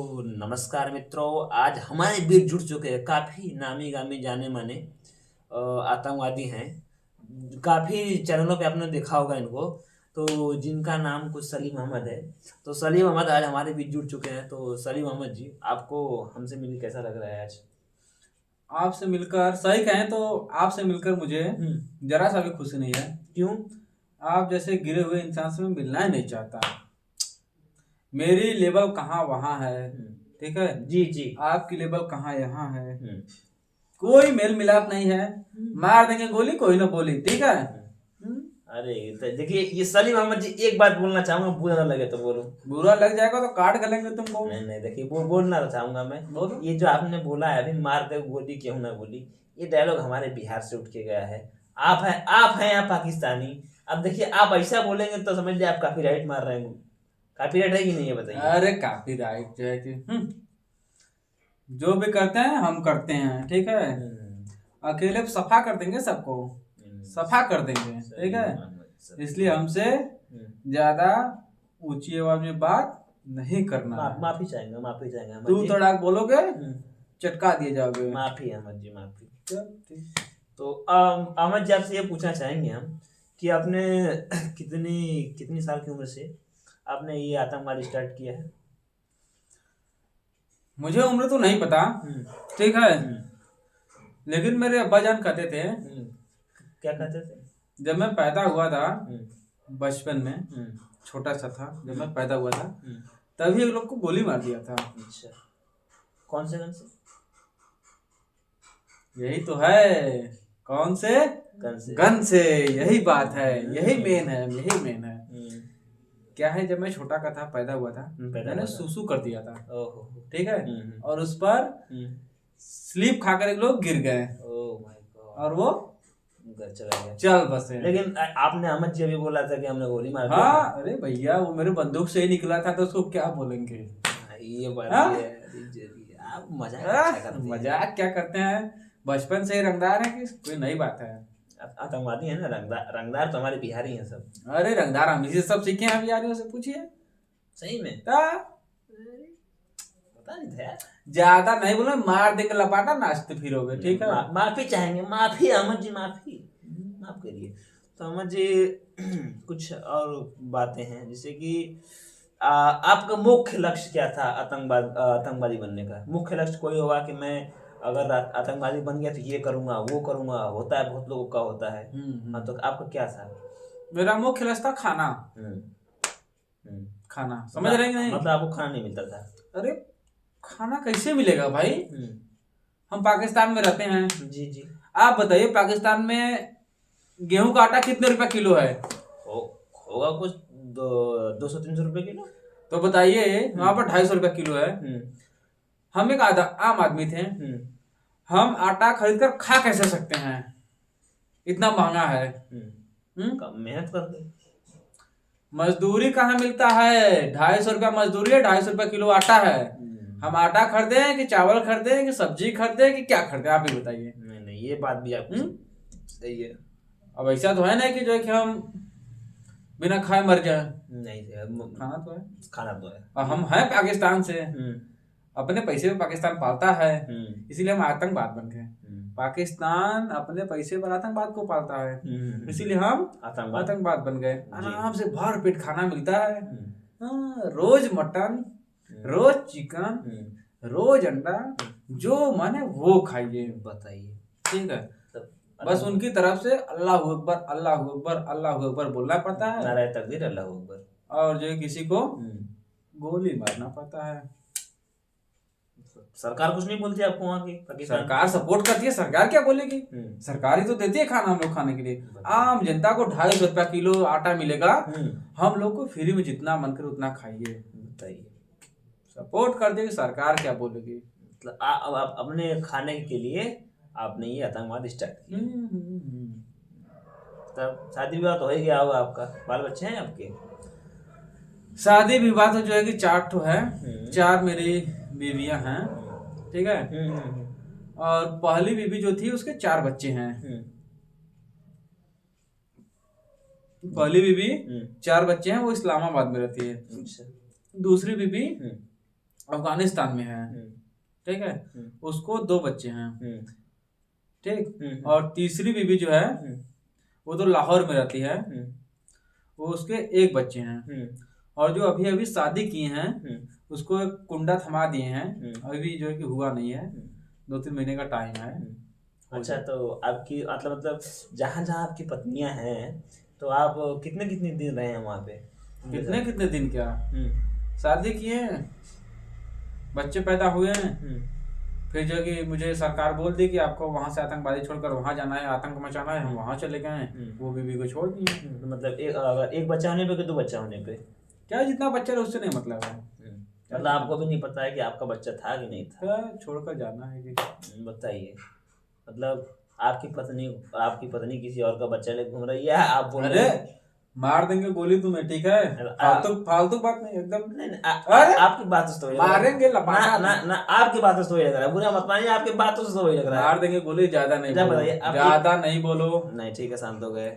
नमस्कार मित्रों, आज हमारे बीच जुड़ चुके हैं काफ़ी नामी गामी जाने माने आतंकवादी हैं। काफ़ी चैनलों पे आपने देखा होगा इनको। तो जिनका नाम कुछ सलीम अहमद है। तो सलीम अहमद आज हमारे बीच जुड़ चुके हैं। तो सलीम अहमद जी, आपको हमसे मिलकर कैसा लग रहा है आज? आपसे मिलकर सही कहें तो आपसे मिलकर मुझे जरा सा भी खुशी नहीं है। क्यों? आप जैसे गिरे हुए इंसान से मैं मिलना ही नहीं चाहता। मेरी लेवल कहाँ वहाँ है, ठीक है। जी जी। आपकी लेवल कहाँ यहाँ है। हम्म, कोई मेल मिलाप नहीं है। मार देंगे गोली, कोई ना बोली, ठीक है। अरे तो देखिए, ये सलीम अहमद जी, एक बात बोलना चाहूंगा, बुरा ना लगे तो बोलूं। बुरा लग जाएगा तो काट गलेंगे तुमको। नहीं नहीं, देखिए वो बोलना चाहूंगा मैं। बोलो। ये जो आपने बोला है अभी, मार दे गोली क्यों ना गोली, ये डायलॉग हमारे बिहार से उठ के गया है। आप हैं या पाकिस्तानी। अब देखिए, आप ऐसा बोलेंगे तो समझ लीजिए आप कॉपीराइट मार रहे हैं। कॉपीराइट है कि नहीं है बताइए। अरे काफी राइट जो है कि जो भी करते हैं हम करते हैं, ठीक है। अकेले सफा कर देंगे सबको, सफा कर देंगे, ठीक है। इसलिए हमसे ज्यादा ऊंची आवाज में बात नहीं करना है। माफी चाहेंगे, माफी चाहेंगे अहमद तू जी। थोड़ा बोलोगे चटका दिए जाओगे। माफी अहमद जी, माफी। चल, ठीक। तो अहमद जी, आपसे ये पूछना चाहेंगे हम कि आपने कितनी कितनी साल की उम्र से आपने ये आतंकवाद स्टार्ट किया है? मुझे उम्र तो नहीं पता, ठीक है। लेकिन मेरे अब्बा जान कहते थे, क्या कहते थे? जब मैं पैदा हुआ था बचपन में, छोटा सा था जब मैं पैदा हुआ था, तभी एक लोग को गोली मार दिया था। अच्छा, कौन से गन से? यही तो है। कौन से गन से। गन से, यही बात है, यही मेन है, यही मेन है। हम्म, क्या है, जब मैं छोटा का था, पैदा हुआ था, पैदा मैंने हुआ था। सुसु कर दिया था, ओहो। ठीक है। हम्म, और उस पर स्लीप खाकर एक लोग गिर गए ओह माय गॉड। और वो घर चला गया। चल बसे। लेकिन आपने अहमद जी अभी बोला था कि हमने गोली मार दिया हाँ, था। अरे भैया वो मेरे बंदूक से ही निकला था तो उसको क्या बोलेंगे। ये बात हाँ? भी है। अरे जी, आप मजाक अच्छा करते हैं। मजाक क्या करते हैं, बचपन से ही रंगदार है कि कोई नई बात है। आतंकवादी है ना, रंगदार रंगदार तो हमारे बिहारी हैं सब। अरे रंगदार हम इसी से सब सीखे हैं, बिहारियों से पूछिए। सही में? ता पता नहीं था यार। ज्यादा नहीं बोलो, मार देंगे लपाटा नाचते फिरोगे, ठीक है। माफी चाहेंगे, माफी अहमद जी, माफी। माफ करिए। तो अहमद जी, कुछ और बातें हैं, जैसे कि आपका मुख्य लक्ष्य क्या था आतंकवादी बनने का? मुख्य लक्ष्य कोई होगा कि मैं अगर आतंकवादी बन गया तो ये करूंगा वो करूंगा, होता है, बहुत लोगों का होता है। हाँ, तो आपका क्या था? मेरा मुख्य लक्ष्य था खाना। हम्म, हम्म। खाना समझ रहे हैं कि नहीं। मतलब आपको खाना नहीं मिलता था? अरे खाना कैसे मिलेगा भाई, हम पाकिस्तान में रहते हैं। जी जी। आप बताइए पाकिस्तान में गेहूं का आटा कितने रुपए किलो है। होगा कुछ 200-300 रुपए किलो। तो बताइए वहां पर 250 रुपए किलो है। हम एक आम आदमी थे, हम आटा खरीद कर खा कैसे सकते हैं, इतना महंगा है। कम मेहनत करते। मजदूरी कहाँ मिलता है, 250 रुपया मजदूरी है, 250 रुपया किलो आटा है। हम आटा खरीदे कि चावल खरीदे कि सब्जी खरीदे कि क्या खरीदे, आप ही बताइए। नहीं नहीं, ये बात भी आपकी सही है। अब ऐसा तो है ना कि जो है कि हम बिना खाए मर जाए। नहीं सही, खाना तो है, खाना तो है। और हम हैं पाकिस्तान से, अपने पैसे पे पाकिस्तान पालता है, इसीलिए हम आतंकवाद बन गए। पाकिस्तान अपने पैसे पर आतंकवाद को पालता है, इसीलिए हम आतंकवाद बन गए। आराम से भर पेट खाना मिलता है। रोज मटन, रोज चिकन, रोज अंडा, जो मन है वो खाइए, बताइए। ठीक है। बस उनकी तरफ से अल्लाह अकबर अल्लाह अकबर अल्लाह अकबर बोलना पड़ता है, नाराए तकबीर, अल्लाह अकबर। और जो किसी को गोली मारना पड़ता है। सरकार कुछ नहीं बोलती आपको वहाँ की? पाकिस्तान सरकार सपोर्ट करती है, सरकार क्या बोलेगी। सरकार ही तो देती है खाना हम लोग खाने के लिए। आम जनता को 250 रुपया किलो आटा मिलेगा, हम लोग को फ्री में जितना मन करे उतना खाइए। बताइए, सपोर्ट कर देगी सरकार, क्या बोलेगी। मतलब आप अपने खाने के लिए आपने ये आतंकवाद स्टार्ट किया। तब शादी विवाह तो हो ही गया होगा आपका, बाल बच्चे हैं आपके? शादी विवाह तो जो है कि 4 ठो है, 4 मेरी बीवियां हैं, ठीक है। और पहली बीवी जो थी उसके 4 बच्चे हैं। पहली बीवी 4 बच्चे हैं, वो इस्लामाबाद में रहती है। अच्छा। दूसरी बीवी अफगानिस्तान में है, ठीक है, उसको 2 बच्चे हैं, ठीक, और तीसरी बीवी जो है वो तो लाहौर में रहती है, वो उसके 1 बच्चे हैं, और जो अभी अभी शादी किए हैं उसको एक कुंडा थमा दिए हैं, अभी जो है कि हुआ नहीं है, 2-3 महीने का टाइम है। अच्छा, तो आपकी मतलब जहाँ जहाँ आपकी पत्नियां हैं, तो आप कितने कितने दिन रहे हैं वहाँ पे? कितने कितने दिन क्या, शादी किए हैं, बच्चे पैदा हुए हैं, फिर जो कि मुझे सरकार बोल दी कि आपको वहाँ से आतंकवादी छोड़कर वहाँ जाना है, आतंक मचाना है, हम वहाँ चले गए हैं, वो बीवी को छोड़ दिए। मतलब एक बच्चा होने पे कि 2 बच्चा होने पे? क्या, जितना बच्चा रहे उससे नहीं मतलब है, मतलब आपको भी नहीं पता है कि आपका बच्चा था कि नहीं था? छोड़कर जाना है कि। बताइए, मतलब आपकी पत्नी किसी और का बच्चा लेकर घूम रही है, आप बोल रहे हैं मार देंगे गोली तुम्हें, ठीक है, फालतू बात नहीं एकदम। नहीं, आपकी बातों से तो मारेंगे ना, आपकी बातों से तो वही लग रहा है, बुरा मत मानिए, आपकी बातों से तो वही लग रहा है। मार देंगे गोली, ज्यादा नहीं बोलो, ज्यादा नहीं बोलो। नहीं, ठीक है, शांत हो गए,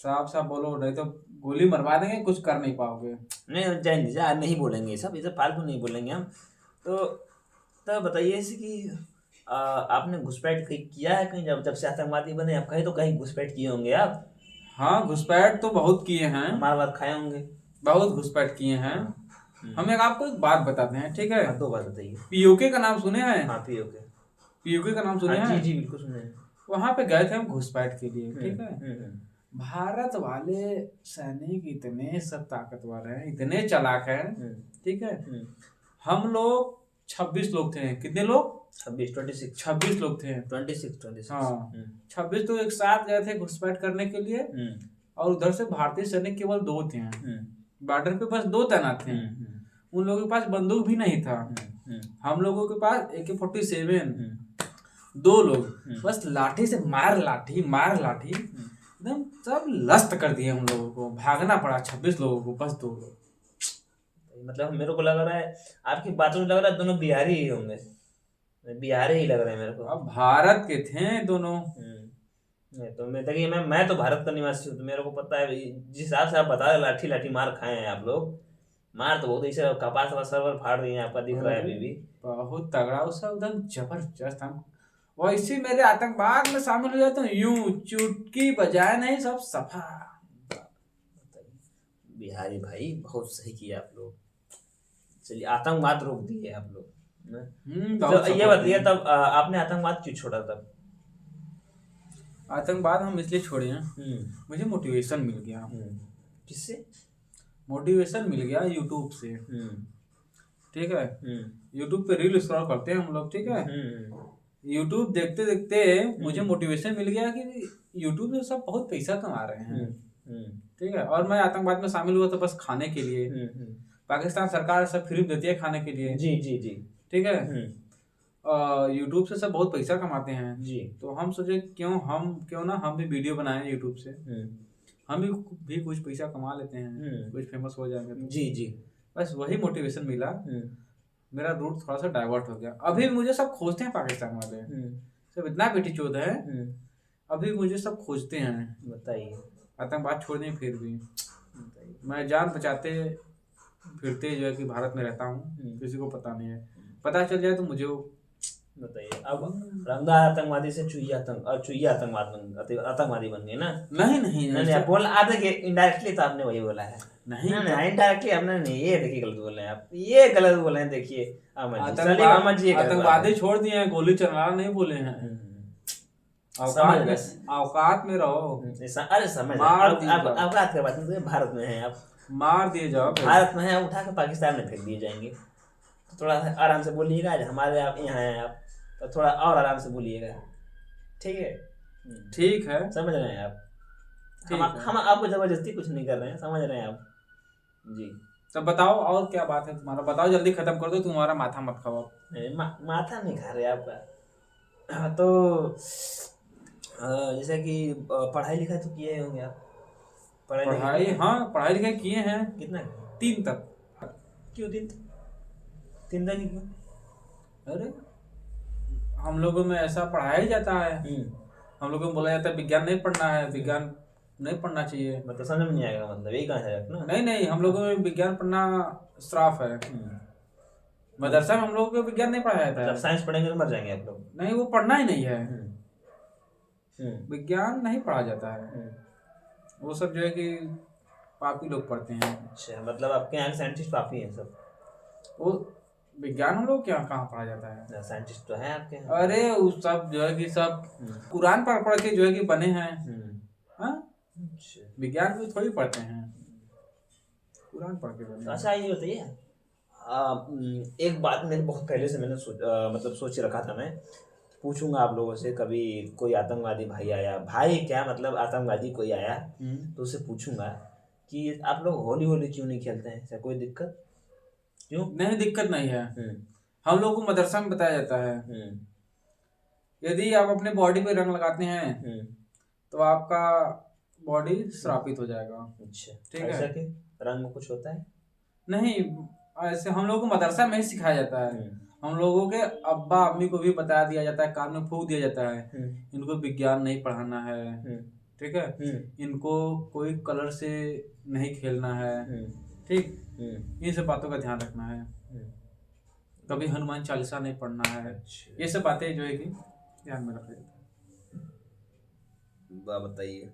साफ बोलो, नहीं तो गोली मरवा देंगे, कुछ कर नहीं पाओगे। नहीं, जैन जी नहीं बोलेंगे ये सब फालतू नहीं बोलेंगे हम। तो बताइए कि आपने घुसपैठ किया है कहीं? जब से आतंकवादी बने आप कहीं तो कहीं घुसपैठ किए होंगे आप? हाँ, घुसपैठ तो बहुत किए हैं, हमारे बात खाए होंगे, बहुत घुसपैठ किए हैं। हम आपको एक बात बताते हैं, ठीक है? 2 बात बताइए। पीओके का नाम सुने हैं? हाँ, पीओके का नाम सुने हैं? जी बिल्कुल सुने हैं। वहां पे गए थे हम घुसपैठ के लिए, ठीक है। भारत वाले सैनिक इतने सब ताकतवर हैं, इतने चालाक हैं, ठीक है। हम लोग 26 लोग थे। कितने लोग? 26 लोग थे। 26। हाँ, 26 तो एक साथ गए थे घुसपैठ करने के लिए, और उधर से भारतीय सैनिक केवल 2 थे। बॉर्डर पे बस 2 तैनात थे। उन लोगों के पास बंदूक भी नहीं था। हम लोगों के पास AK-47, 2 लोग बस लाठी से मार लाठी एकदम सब लस्त कर दिए हम लोगों को, भागना पड़ा 26 लोगों को, बस 2 लोग। मतलब मेरे को लग रहा है, आपकी बातों से लग रहा है दोनों बिहारी ही होंगे, बिहारी ही लग रहे हैं मेरे को। अब भारत के थे दोनों। तो मैं तो भारत का निवासी हूँ, तो मेरे को पता है जिस हिसाब से आप बता रहे, लाठी मार खाए हैं आप लोग, मार तो बहुत ऐसे कपास वाला सर्वर फाड़ रही है, आपका दिख रहा है अभी भी बहुत तगड़ा, उसका एकदम जबरदस्त। हम वैसे मेरे आतंकवाद में शामिल हो जाते हैं, यूं चुटकी बजाए नहीं, सब सफा। बिहारी भाई बहुत सही किया आप लोग, चलिए आतंकवाद रोक दिए आप लोग। तो ये बताइए, तब आपने आतंकवाद क्यों छोड़ा? तब आतंकवाद हम इसलिए छोड़े हैं, मुझे मोटिवेशन मिल गया। किससे मोटिवेशन मिल गया? यूट्यूब से, ठीक है। यूट्यूब पे रील स्क्रॉल करते हैं हम लोग, ठीक है। यूट्यूब देखते देखते मुझे मोटिवेशन मिल गया कि यूट्यूब से सब बहुत पैसा कमा रहे हैं, ठीक है। और मैं आतंकवाद में शामिल हुआ तो बस खाने के लिए। पाकिस्तान सरकार सब फ्री देती है खाने के लिए, जी, ठीक है। यूट्यूब से सब बहुत पैसा कमाते हैं जी। तो हम सोचे क्यों ना हम भी वीडियो बनाएं यूट्यूब से, हम भी कुछ पैसा कमा लेते हैं, कुछ फेमस हो जाएंगे तो। जी, बस वही मोटिवेशन मिला। मेरा रूट थोड़ा सा डाइवर्ट हो गया। अभी मुझे सब खोजते हैं, पाकिस्तान वाले सब इतना बेटी चोद है, अभी मुझे सब खोजते हैं। बताइए, आतंकवाद छोड़ने फिर भी मैं जान बचाते फिरते जो है कि भारत में रहता हूँ, किसी को पता नहीं है। पता चल जाए तो मुझे बताइए। अब रंगदार आतंकवादी से चुईया आतंकवादी बन गए ना? नहीं, बोल आते कि इनडायरेक्टली तो आपने वही बोला है। नहीं, इनडायरेक्टली आपने नहीं, ये देखिए गलत बोल रहे हैं आप, ये गलत बोल रहे हैं। देखिए अहमद जी आतंकवादी छोड़ दिए हैं, गोली चलाना नहीं बोले हैं। औकात में रहो। अरे समझ, औकात के बात नहीं, भारत में है आप, मार दिए जाओ। भारत में है, उठा के पाकिस्तान में फेंक दिए जाएंगे। तो थोड़ा आराम से बोलिएगा, हमारे आप यहाँ हैं आप, तो थोड़ा और आराम से बोलिएगा, ठीक है? ठीक है, समझ रहे हैं आप? हम आपको जबरदस्ती कुछ नहीं कर रहे हैं, समझ रहे हैं आप जी। तो बताओ और क्या बात है तुम्हारा, बताओ जल्दी खत्म कर दो, तुम्हारा माथा मत खाओ। माथा नहीं खा रहे आपका। तो जैसे कि पढ़ाई लिखाई तो किए होंगे आप? पढ़ाई, हाँ, पढ़ाई लिखाई किए हैं। कितना? 3 तक। क्यों 3 तक क्यों? अरे हम लोगों में ऐसा पढ़ाया ही जाता है। हम लोगों को बोला जाता है विज्ञान नहीं पढ़ना है, विज्ञान नहीं पढ़ना चाहिए। मतलब समझ में नहीं आएगा, मतलब यही कहा है ना। नहीं, हम लोगों में विज्ञान पढ़ना श्राप है। मदरसा में हम लोगों को विज्ञान नहीं पढ़ाया जाता मतलब है। साइंस पढ़ेंगे तो मर जाएंगे आप लोग। नहीं, वो पढ़ना ही नहीं है। हम्म। विज्ञान नहीं पढ़ा जाता है। वो सब जो है कि पापी लोग पढ़ते हैं। अच्छा, मतलब आपके यहाँ साइंटिस्ट काफी हैं सब। वो विज्ञान हम लोग क्या कहाँ पढ़ा जाता है। साइंटिस्ट तो है आपके यहाँ। अरे उस सब जो है कि सब कुरान पढ़ पढ़ के जो है कि बने हैं। हाँ, अच्छा। विज्ञान को थोड़ी पढ़ते हैं, कुरान पढ़ के बने हैं। अच्छा, ये बताइए, एक बात मैंने बहुत पहले से मैंने मतलब सोच रखा था, मैं पूछूंगा आप लोगों से, कभी कोई आतंकवादी भाई आया, भाई क्या मतलब आतंकवादी कोई आया तो उसे पूछूंगा कि आप लोग होली होली क्यों नहीं खेलते हैं, ऐसा कोई दिक्कत? क्यों नहीं, दिक्कत नहीं है। हम लोग को मदरसा में बताया जाता है यदि आप अपने बॉडी पे रंग लगाते हैं तो आपका बॉडी श्रापित हो जाएगा। अच्छा, ठीक ऐसा है। कि रंग में कुछ होता है? नहीं, ऐसे हम लोग को मदरसा में ही सिखाया जाता है। हम लोगों के अब्बा अम्मी को भी बता दिया जाता है, कान में फूंक दिया जाता है, इनको विज्ञान नहीं पढ़ाना है। ठीक है। इनको कोई कलर से नहीं खेलना है। ठीक, इन सब बातों का ध्यान रखना है। कभी हनुमान चालीसा नहीं पढ़ना है। ये सब बातें जो है कि ध्यान में रखा जाता है। बताइए,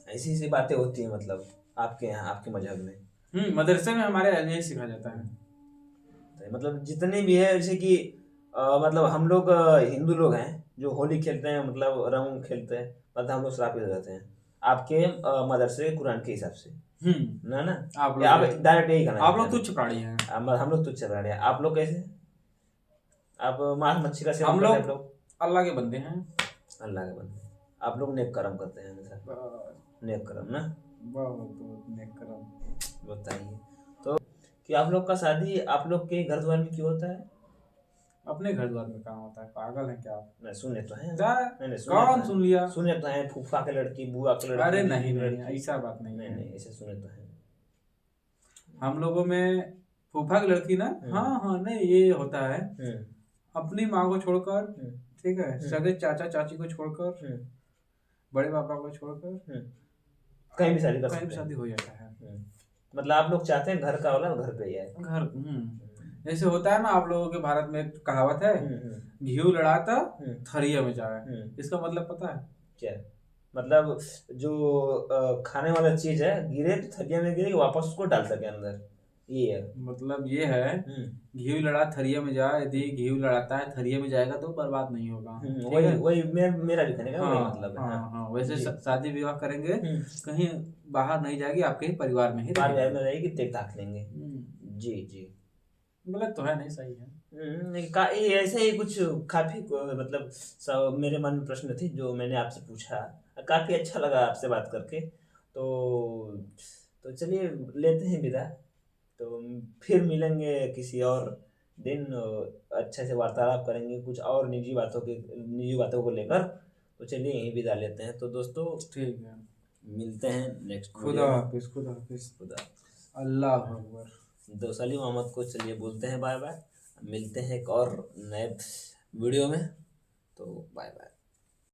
ऐसी ऐसी बातें होती हैं मतलब आपके यहाँ, आपके मजहब में? मदरसे में हमारे यही सिखाया जाता है। तो मतलब जितने भी है, जैसे कि मतलब हम लोग हिंदू लोग हैं जो होली खेलते हैं, मतलब रंग खेलते हैं, मतलब हम लोग श्रापित हो जाते हैं आपके मदरसे कुरान के हिसाब से, ना आप डायरेक्ट यही कहना आप लोग तुच्छ प्राणी हैं। हम लोग तुच्छ प्राणी हैं। आप लोग कैसे? आप मांस मच्छी का सेवन हम करते हैं? लोग अल्लाह के बंदे हैं। अल्लाह के बंदे। आप लोग नेक कर्म करते हैं हमेशा, नेक कर्म ना। बहुत नेक कर्म। बताइए तो कि आप लोग का शादी आप लोग के घर द्वार में क्यों होता है? अपने घर द्वार में कहाँ होता है, पागल है क्या आप? नहीं, सुने तो हैं। नहीं, कौन सुन लिया? सुने तो हैं, फूफा के लड़की, बुआ के लड़की। अरे नहीं, ऐसा बात नहीं है। नहीं, ऐसे सुने तो हैं हम लोगों में फूफा की लड़की ना, हाँ, नहीं, ये होता है अपनी माँ को छोड़कर, ठीक है, सगे चाचा चाची को छोड़कर, बड़े पापा को छोड़कर कहीं भी शादी कर सकते हैं। कहीं भी शादी हो जाता है। मतलब आप लोग चाहते हैं घर का वाला घर पे ही है। घर जैसे होता है ना, आप लोगों के भारत में एक कहावत है, घी लड़ाता थरिया में जाए। इसका मतलब पता है क्या? मतलब जो खाने वाला चीज है गिरे तो थरिया में गिरे, वापस उसको डाल सके अंदर, ये है मतलब। ये है घी लड़ा थरिया में जाए, यदि घी लड़ाता है थरिया में जाएगा तो बर्बाद नहीं होगा। वही मेरा भी कहने का वही मतलब है। हाँ, वैसे शादी विवाह करेंगे कहीं बाहर नहीं जाएगी, आपके ही परिवार में ही रहेगी, देख दाख लेंगे। जी जी, गलत तो है नहीं, सही है। ये ऐसे ही कुछ काफी मतलब सब मेरे मन में प्रश्न थे जो मैंने आपसे पूछा, काफी अच्छा लगा आपसे बात करके। तो चलिए लेते हैं विदा, तो फिर मिलेंगे किसी और दिन, अच्छे से वार्तालाप करेंगे कुछ और निजी बातों को लेकर। तो चलिए यहीं विदा लेते हैं। तो दोस्तों ठीक है, मिलते हैं नेक्स्ट। खुदा हाफिज। खुदा। अल्लाह अकबर। तो सलीम अहमद को चलिए बोलते हैं बाय बाय, मिलते हैं एक और नए वीडियो में, तो बाय बाय।